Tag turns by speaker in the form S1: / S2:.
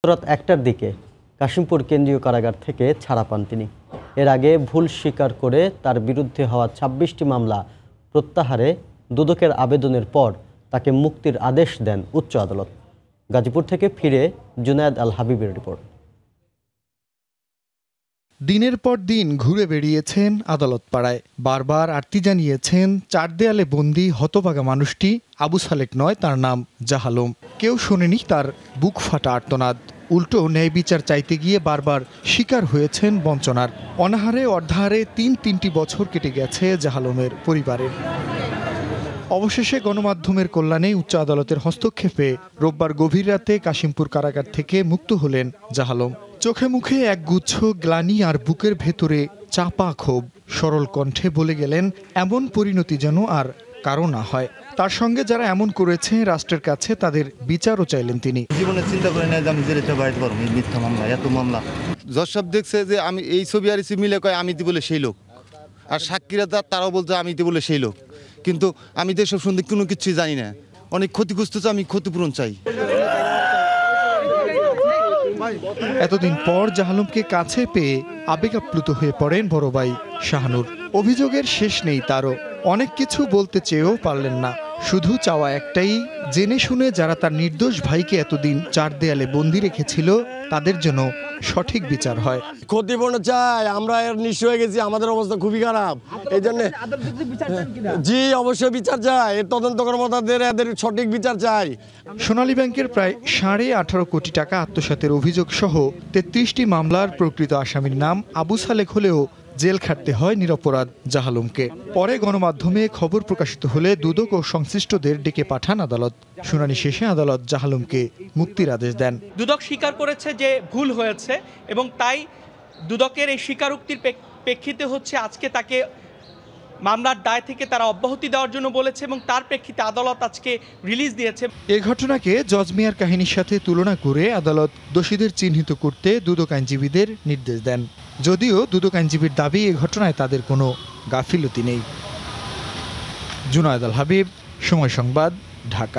S1: গতরাত ১টার দিকে কাশিমপুর কেন্দ্রীয় কারাগার থেকে ছাড়া পান তিনি। এর আগে ভুল স্বীকার করে তার বিরুদ্ধে হওয়া ২৬টি মামলা প্রত্যাহারে দুদকের আবেদনের পর তাকে মুক্তির আদেশ দেন উচ্চ আদালত। গাজীপুর থেকে ফিরে জুনায়েদ আল হাবিবের রিপোর্ট।
S2: দিনের পর দিন ঘুরে বেড়িয়েছেন আদালত পাড়ায়, বারবার আর্তি জানিয়েছেন চার দেয়ালে বন্দি হতভাগা মানুষটি আবু সালেক নয়, তার নাম জাহালম। কেউ শোনেনি তার বুক ফাটা আর্তনাদ, উল্টো ন্যায় বিচার চাইতে গিয়ে বারবার শিকার হয়েছেন বঞ্চনার। অনাহারে অর্ধাহারে তিনটি বছর কেটে গেছে জাহালমের পরিবারের। অবশেষে গণমাধ্যমের কল্যাণে উচ্চ আদালতের হস্তক্ষেপে রোববার গভীর রাতে কাশিমপুর কারাগার থেকে মুক্ত হলেন জাহালম। চোখে মুখে একগুচ্ছ গ্লানি আর বুকের ভেতরে চাপা ক্ষোভ। সরল কণ্ঠে বলে গেলেন, এমন পরিণতি যেন আর কারো না হয়। তার সঙ্গে যারা এমন করেছে রাষ্ট্রের কাছে তাদের বিচারও চাইলেন তিনি।
S3: জীবনে চিন্তা করে নেয় যে আমি জেলে বাড়িতে পারবো, মিথ্যা মামলা, এত মামলা। জজ সাহেব দেখছে যে আমি এই ছবি আর মিলে কয় আমি দি বলে সেই লোক, আর সাক্ষীরা তারাও বলতে আমি দি বলে সেই লোক, কিন্তু আমি তো এসব শুনতে কোনো কিছুই জানি না। অনেক ক্ষতিগ্রস্ত, আমি ক্ষতিপূরণ চাই।
S2: এতদিন পর জাহালমকে কাছে পেয়ে আবেগ আপ্লুত হয়ে পড়েন বড় ভাই শাহানুর। অভিযোগের শেষ নেই তারও, অনেক কিছু বলতে চেয়েও পারলেন না। শুধু চাওয়া একটাই, জেনে শুনে যারা তার নির্দোষ ভাইকে এতদিন চার দেয়ালে বন্দি রেখেছিল তাদের জন্য সঠিক বিচার হয়।
S4: ক্ষতিপূরণ চাই, আমরা এর নিঃস্ব হয়ে গেছি, আমাদের অবস্থা খুবই খারাপ। এই জন্য জি অবশ্যই বিচার চাই, এর তদন্ত কর্মকর্তাদের এদের সঠিক বিচার চাই।
S2: সোনালী ব্যাংকের প্রায় 18.5 কোটি টাকা আত্মসাতের অভিযোগ সহ 33টি মামলার প্রকৃত আসামির নাম আবু সালেক হলেও জেল খাটতে হয় নিরপরাধ জাহালমকে। পরে গণমাধ্যমে খবর প্রকাশিত হলে দুদক ও সংশ্লিষ্টদের ডেকে পাঠান আদালত। শুনানি শেষে আদালত জাহালমকে মুক্তির আদেশ দেন।
S5: দুদক স্বীকার করেছে যে ভুল হয়েছে এবং তাই দুদকের এই স্বীকারোক্তির প্রেক্ষিতে হচ্ছে আজকে তাকে মামলার দায় থেকে তারা অব্যাহতি দেওয়ার জন্য বলেছে এবং তার প্রেক্ষিতে আদালত আজকে রিলিজ দিয়েছে।
S2: এই ঘটনাকে জজ মিয়ার কাহিনীর সাথে তুলনা করে আদালত দোষীদের চিহ্নিত করতে দুদক আইনজীবীদের নির্দেশ দেন। যদিও দুদক আইনজীবীর দাবি এ ঘটনায় তাদের কোনো গাফিলতি নেই। জুনায়েদ আল হাবিব, সময় সংবাদ, ঢাকা।